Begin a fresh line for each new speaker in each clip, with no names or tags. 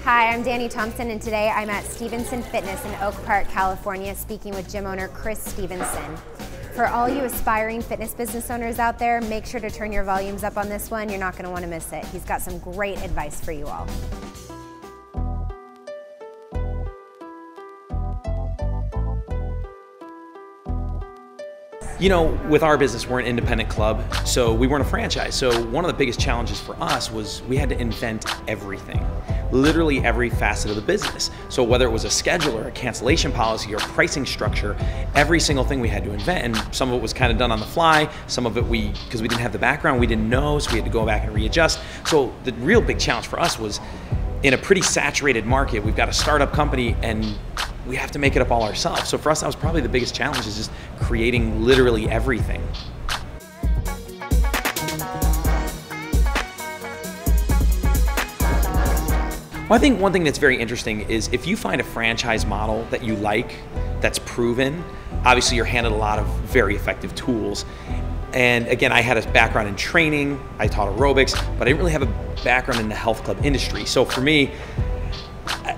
Hi, I'm Danny Thompson, and today I'm at Stevenson Fitness in Oak Park, California, speaking with gym owner Chris Stevenson. For all you aspiring fitness business owners out there, make sure to turn your volumes up on this one. You're not going to want to miss it. He's got some great advice for you all.
You know, with our business, we're an independent club, so we weren't a franchise. So one of the biggest challenges for us was we had to invent everything, literally every facet of the business. So whether it was a schedule or a cancellation policy or pricing structure, every single thing we had to invent. And some of it was kind of done on the fly. Some of it because we didn't have the background, we didn't know, so we had to go back and readjust. So the real big challenge for us was in a pretty saturated market, we've got a startup company and we have to make it up all ourselves. So for us, that was probably the biggest challenge, is just creating literally everything. Well, I think one thing that's very interesting is if you find a franchise model that you like, that's proven, obviously you're handed a lot of very effective tools. And again, I had a background in training, I taught aerobics, but I didn't really have a background in the health club industry. So for me,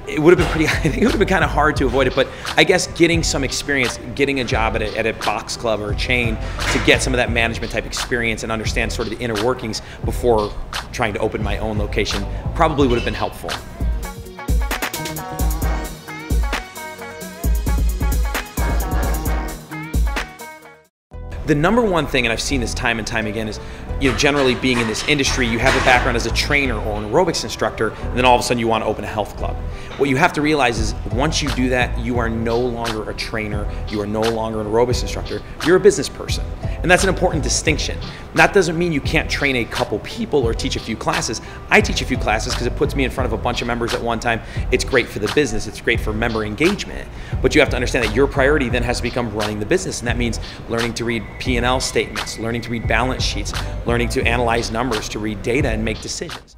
it would have been I think it would have been kind of hard to avoid it, but I guess getting some experience, getting a job at a box club or a chain to get some of that management type experience and understand sort of the inner workings before trying to open my own location probably would have been helpful. The number one thing, and I've seen this time and time again, is generally being in this industry, you have a background as a trainer or an aerobics instructor, and then all of a sudden you want to open a health club. What you have to realize is once you do that, you are no longer a trainer, you are no longer an aerobics instructor, you're a business person. And that's an important distinction. That doesn't mean you can't train a couple people or teach a few classes. I teach a few classes because it puts me in front of a bunch of members at one time. It's great for the business, it's great for member engagement, but you have to understand that your priority then has to become running the business, and that means learning to read P&L statements, learning to read balance sheets, learning to analyze numbers, to read data and make decisions.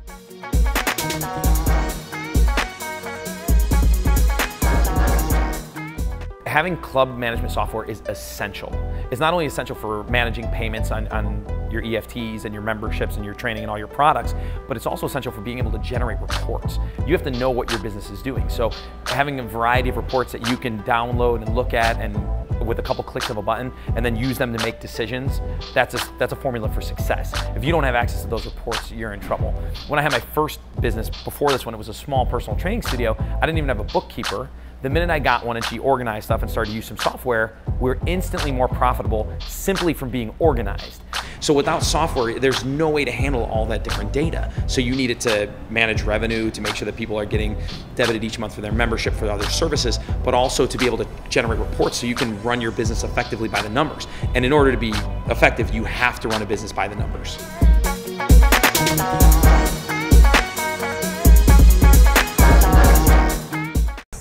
Having club management software is essential. It's not only essential for managing payments on your EFTs and your memberships and your training and all your products, but it's also essential for being able to generate reports. You have to know what your business is doing. So having a variety of reports that you can download and look at and with a couple clicks of a button and then use them to make decisions, that's a formula for success. If you don't have access to those reports, you're in trouble. When I had my first business before this one, it was a small personal training studio. I didn't even have a bookkeeper. The minute I got one and she organized stuff and started to use some software, we were instantly more profitable simply from being organized. So without software, there's no way to handle all that different data. So you need it to manage revenue, to make sure that people are getting debited each month for their membership, for other services, but also to be able to generate reports so you can run your business effectively by the numbers. And in order to be effective, you have to run a business by the numbers.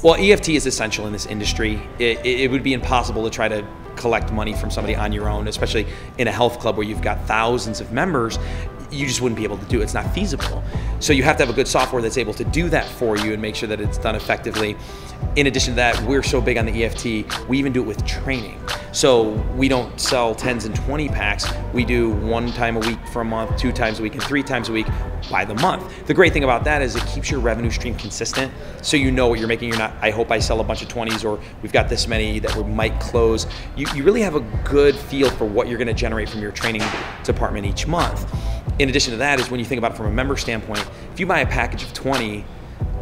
Well, EFT is essential in this industry. It would be impossible to try to collect money from somebody on your own, especially in a health club where you've got thousands of members. You just wouldn't be able to do it. It's not feasible. So you have to have a good software that's able to do that for you and make sure that it's done effectively. In addition to that, we're so big on the EFT, we even do it with training. So we don't sell 10s and 20 packs. We do 1 time a week for a month, 2 times a week, and 3 times a week by the month. The great thing about that is it keeps your revenue stream consistent, so you know what you're making. You're not, I hope I sell a bunch of 20s, or we've got this many that we might close. You really have a good feel for what you're gonna generate from your training department each month. In addition to that is when you think about it from a member standpoint, if you buy a package of 20,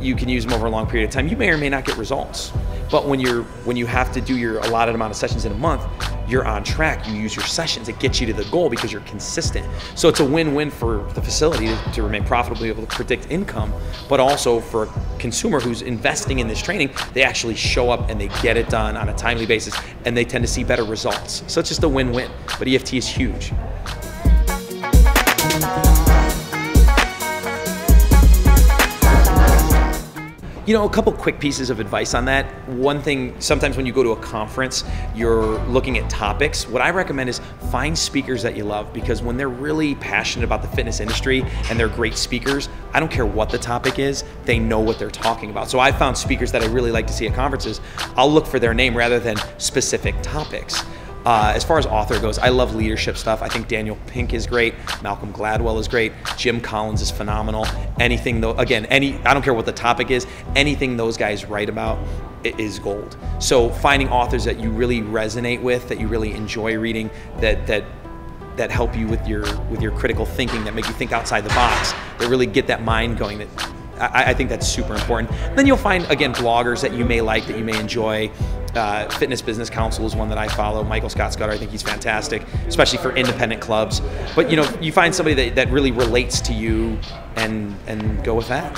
you can use them over a long period of time. You may or may not get results. But when you have to do your allotted amount of sessions in a month, you're on track. You use your sessions. It gets you to the goal because you're consistent. So it's a win-win for the facility to remain profitable, able to predict income, but also for a consumer who's investing in this training, they actually show up and they get it done on a timely basis, and they tend to see better results. So it's just a win-win. But EFT is huge. You know, a couple quick pieces of advice on that. One thing, sometimes when you go to a conference, you're looking at topics. What I recommend is find speakers that you love, because when they're really passionate about the fitness industry and they're great speakers, I don't care what the topic is, they know what they're talking about. So I found speakers that I really like to see at conferences. I'll look for their name rather than specific topics. As far as author goes, I love leadership stuff. I think Daniel Pink is great. Malcolm Gladwell is great. Jim Collins is phenomenal. Anything though, again, I don't care what the topic is, anything those guys write about is gold. So finding authors that you really resonate with, that you really enjoy reading, that help you with your critical thinking, that make you think outside the box, that really get that mind going, I think that's super important. Then you'll find, again, bloggers that you may like, that you may enjoy. Fitness Business Council is one that I follow. Michael Scott Scudder, I think he's fantastic, especially for independent clubs. But you find somebody that really relates to you and go with that.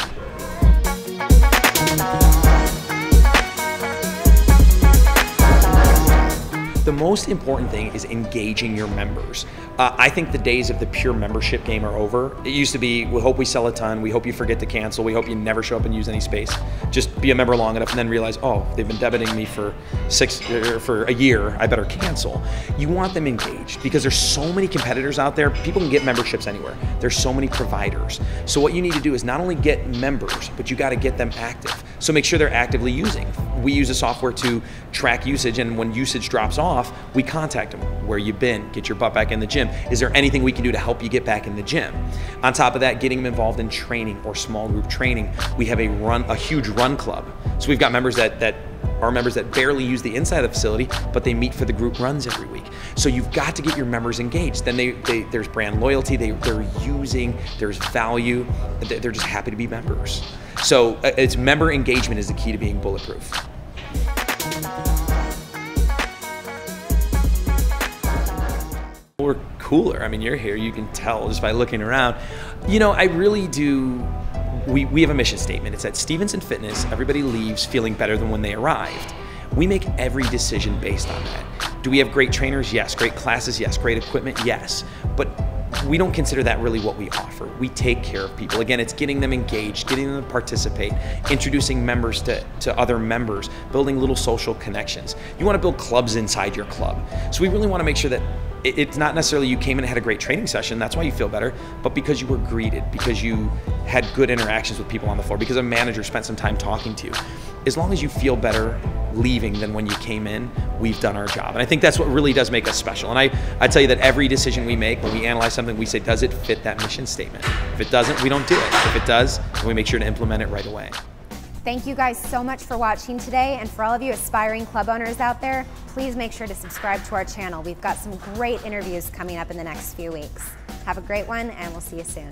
The most important thing is engaging your members. I think the days of the pure membership game are over. It used to be, we hope we sell a ton, we hope you forget to cancel, we hope you never show up and use any space. Just be a member long enough and then realize, oh, they've been debiting me for a year, I better cancel. You want them engaged because there's so many competitors out there. People can get memberships anywhere. There's so many providers. So what you need to do is not only get members, but you got to get them active. So make sure they're actively using. We use a software to track usage, and when usage drops off, we contact them. Where you been? Get your butt back in the gym. Is there anything we can do to help you get back in the gym? On top of that, getting them involved in training or small group training. We have a huge run club. So we've got members that are members that barely use the inside of the facility, but they meet for the group runs every week. So you've got to get your members engaged. Then there's brand loyalty, they're using, there's value, they're just happy to be members. So it's member engagement is the key to being bulletproof. We're cooler. I mean, you're here, you can tell just by looking around. I really do. We have a mission statement. It's at Stevenson Fitness, everybody leaves feeling better than when they arrived. We make every decision based on that. Do we have great trainers? Yes. Great classes? Yes. Great equipment? Yes. But we don't consider that really what we offer. We take care of people. Again, it's getting them engaged, getting them to participate, introducing members to other members, building little social connections. You want to build clubs inside your club. So we really want to make sure that it's not necessarily you came in and had a great training session, that's why you feel better, but because you were greeted, because you had good interactions with people on the floor, because a manager spent some time talking to you. As long as you feel better leaving than when you came in, we've done our job. And I think that's what really does make us special. And I tell you that every decision we make, when we analyze something, we say, does it fit that mission statement? If it doesn't, we don't do it. If it does, then we make sure to implement it right away.
Thank you guys so much for watching today, and for all of you aspiring club owners out there, please make sure to subscribe to our channel. We've got some great interviews coming up in the next few weeks. Have a great one, and we'll see you soon.